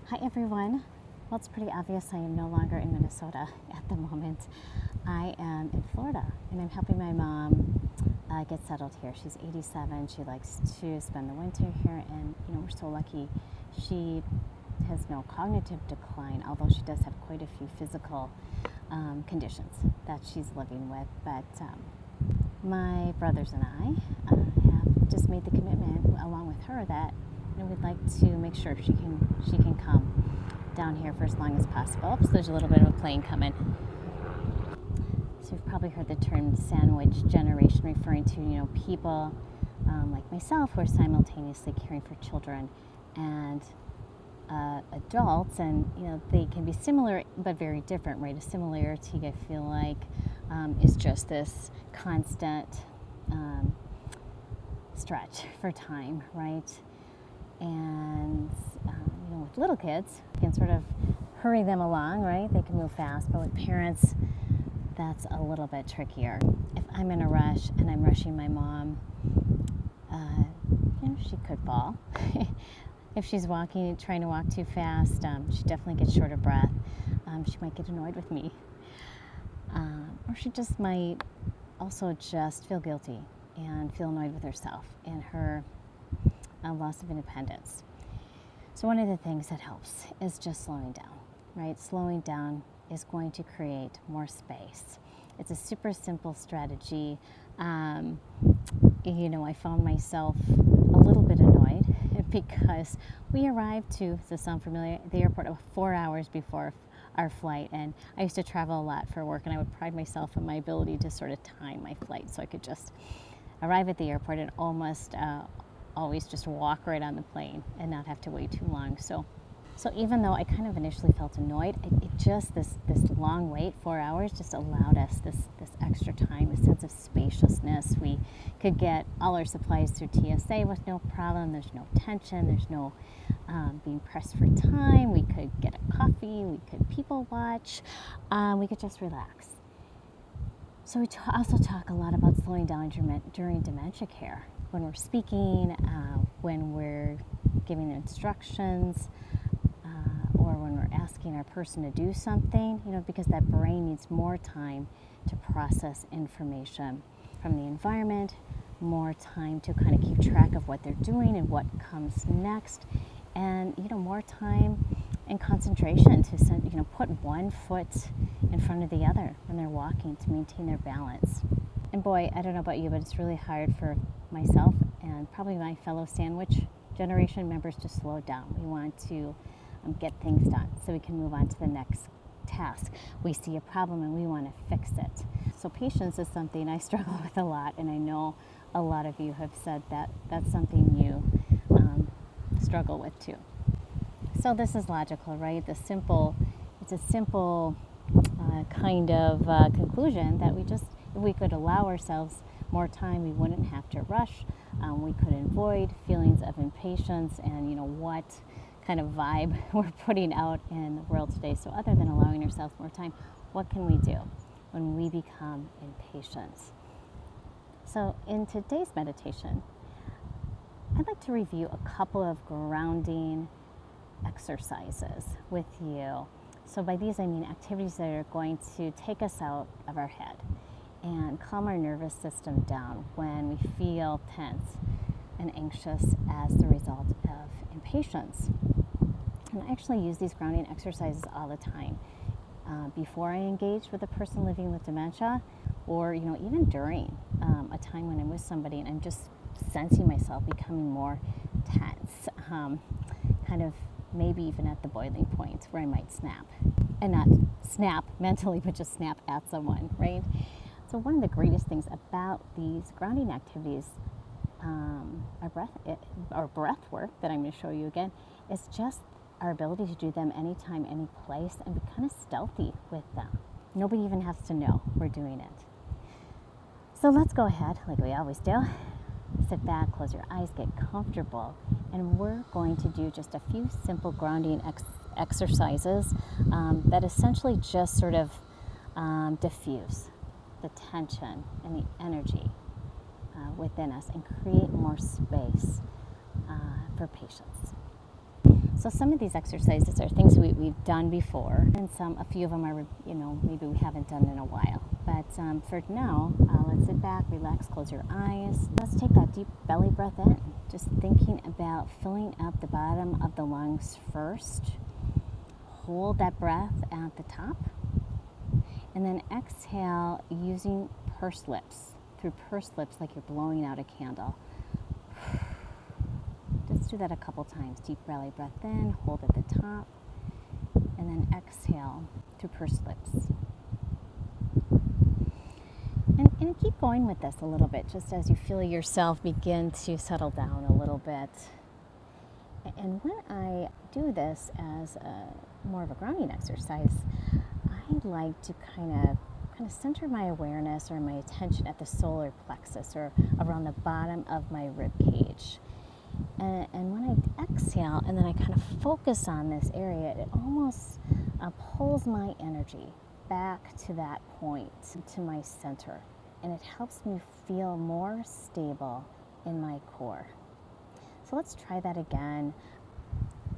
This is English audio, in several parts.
Hi everyone. Well, it's pretty obvious I am no longer in Minnesota at the moment. I am in Florida and I'm helping my mom get settled here. She's 87. She likes to spend the winter here, and we're so lucky. She has no cognitive decline, although she does have quite a few physical conditions that she's living with. But my brothers and I have just made the commitment along with her that we'd like to make sure she can come down here for as long as possible. So there's a little bit of a plane coming. So you've probably heard the term sandwich generation, referring to people like myself who are simultaneously caring for children and adults, and they can be similar but very different, right? A similarity, I feel like, is just this constant stretch for time, right? And with little kids, you can sort of hurry them along, right? They can move fast, but with parents, that's a little bit trickier. If I'm in a rush and I'm rushing my mom, she could fall. If she's trying to walk too fast, she definitely gets short of breath. She might get annoyed with me. Or she just might also just feel guilty and feel annoyed with herself and her loss of independence. So one of the things that helps is just slowing down, right? Slowing down is going to create more space. It's a super simple strategy. I found myself a little bit annoyed because we arrived to, does this sound familiar, the airport 4 hours before our flight, and I used to travel a lot for work, and I would pride myself on my ability to sort of time my flight so I could just arrive at the airport and almost always just walk right on the plane and not have to wait too long. So even though I kind of initially felt annoyed, it just, this long wait, 4 hours, just allowed us this extra time, a sense of spaciousness. We could get all our supplies through TSA with no problem. There's no tension. There's no being pressed for time. We could get a coffee. We could people watch. We could just relax. So we also talk a lot about slowing down during dementia care. When we're speaking, when we're giving instructions, or when we're asking our person to do something, because that brain needs more time to process information from the environment, more time to kind of keep track of what they're doing and what comes next, and more time and concentration to put one foot in front of the other when they're walking to maintain their balance. And boy, I don't know about you, but it's really hard for myself and probably my fellow sandwich generation members to slow down. We want to get things done so we can move on to the next task. We see a problem and we want to fix it. So patience is something I struggle with a lot, and I know a lot of you have said that that's something you struggle with too. So this is logical, right? It's a simple kind of conclusion that if we could allow ourselves more time, we wouldn't have to rush. We could avoid feelings of impatience and what kind of vibe we're putting out in the world today. So other than allowing ourselves more time, what can we do when we become impatient? So in today's meditation, I'd like to review a couple of grounding exercises with you. So by these I mean activities that are going to take us out of our head and calm our nervous system down when we feel tense and anxious as the result of impatience. And I actually use these grounding exercises all the time before I engage with a person living with dementia, or even during a time when I'm with somebody and I'm just sensing myself becoming more tense, kind of maybe even at the boiling point where I might snap, and not snap mentally, but just snap at someone, right? So one of the greatest things about these grounding activities, our breath work that I'm going to show you again, is just our ability to do them anytime, any place, and be kind of stealthy with them. Nobody even has to know we're doing it. So let's go ahead, like we always do. Sit back, close your eyes, get comfortable, and we're going to do just a few simple grounding exercises that essentially just sort of diffuse the tension and the energy within us and create more space for patience. So some of these exercises are things we've done before, and a few of them are, maybe we haven't done in a while. But for now, let's sit back, relax, close your eyes. Let's take that deep belly breath in, just thinking about filling up the bottom of the lungs first. Hold that breath at the top, and then exhale using pursed lips. Through pursed lips, like you're blowing out a candle. Just do that a couple times. Deep belly breath in, hold at the top, and then exhale through pursed lips. And keep going with this a little bit, just as you feel yourself begin to settle down a little bit. And when I do this as more of a grounding exercise, I like to kind of center my awareness or my attention at the solar plexus or around the bottom of my rib cage. And when I exhale and then I kind of focus on this area, it almost pulls my energy back to that point, to my center. And it helps me feel more stable in my core. So let's try that again.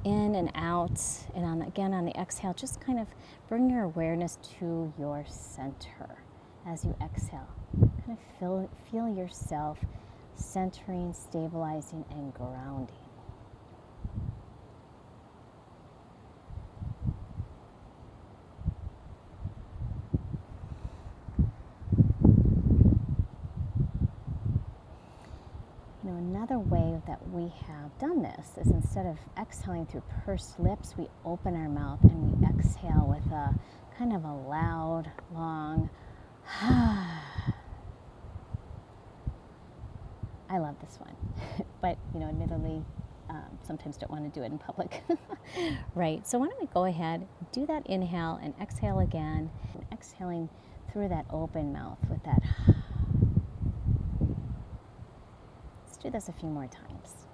In and out, and again on the exhale, just kind of bring your awareness to your center as you exhale. Kind of feel yourself centering, stabilizing, and grounding. Another way that we have done this is instead of exhaling through pursed lips, we open our mouth and we exhale with a kind of a loud, long I love this one, but admittedly, sometimes don't want to do it in public. Right, so why don't we go ahead, do that inhale and exhale again, and exhaling through that open mouth with that. Let's do this a few more times.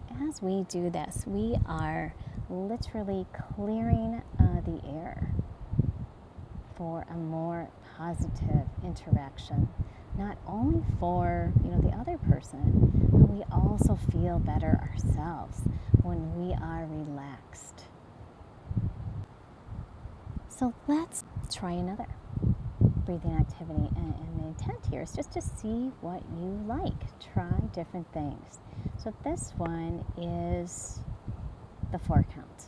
And as we do this, we are literally clearing the air for a more positive interaction, not only for the other person, but we also feel better ourselves when we are relaxed. So let's try another breathing activity, and the intent here is just to see what you like. Try different things. So this one is the 4 count.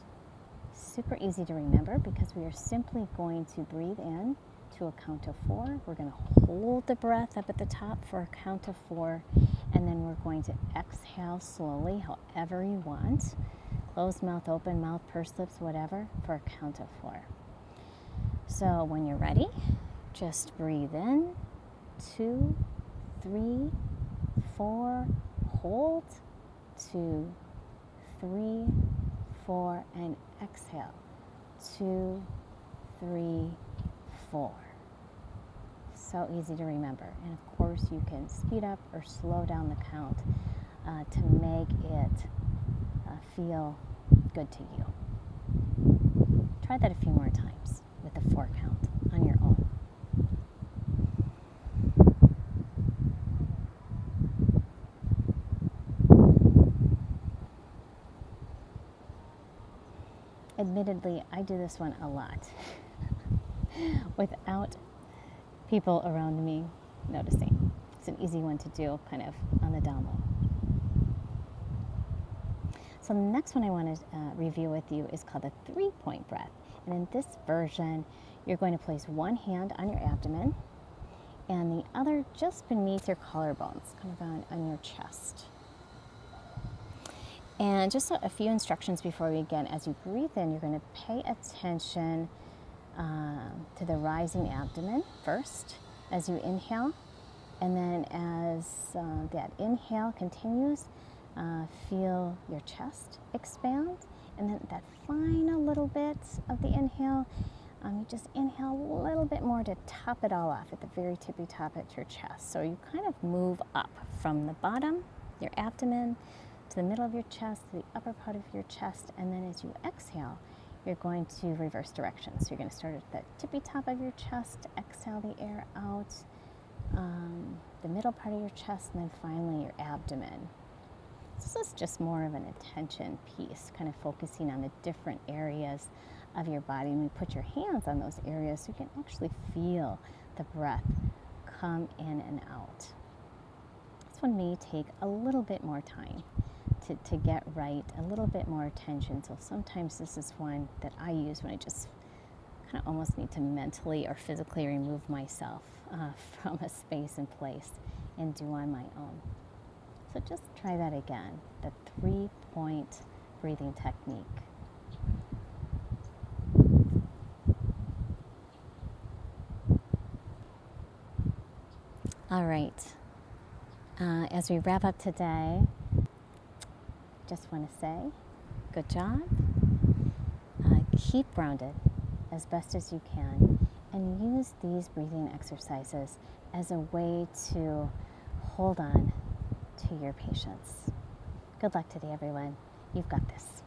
Super easy to remember because we are simply going to breathe in to a count of 4. We're going to hold the breath up at the top for a count of 4, and then we're going to exhale slowly, however you want. Closed mouth, open mouth, pursed lips, whatever, for a count of 4. So when you're ready, just breathe in, 2, 3, 4, hold, 2, 3, 4, and exhale, 2, 3, 4. So easy to remember. And of course you can speed up or slow down the count to make it feel good to you. Try that a few more times with the 4 count on your own. Admittedly, I do this one a lot without people around me noticing. It's an easy one to do kind of on the down low. So the next one I want to review with you is called the 3-point breath. And in this version, you're going to place one hand on your abdomen and the other just beneath your collarbones, kind of on your chest. And just a few instructions before we begin. As you breathe in, you're going to pay attention to the rising abdomen first as you inhale. And then as that inhale continues, feel your chest expand. And then that final little bit of the inhale, you just inhale a little bit more to top it all off at the very tippy top at your chest. So you kind of move up from the bottom, your abdomen, to the middle of your chest, to the upper part of your chest, and then as you exhale, you're going to reverse directions. So you're going to start at the tippy top of your chest, exhale the air out, the middle part of your chest, and then finally your abdomen. This is just more of an attention piece, kind of focusing on the different areas of your body. And you put your hands on those areas so you can actually feel the breath come in and out. This one may take a little bit more time to get right, a little bit more attention. So sometimes this is one that I use when I just kind of almost need to mentally or physically remove myself from a space and place and do on my own. So just try that again, the 3-point breathing technique. All right, as we wrap up today, just want to say, good job. Keep grounded as best as you can, and use these breathing exercises as a way to hold on to your patience. Good luck today, everyone. You've got this.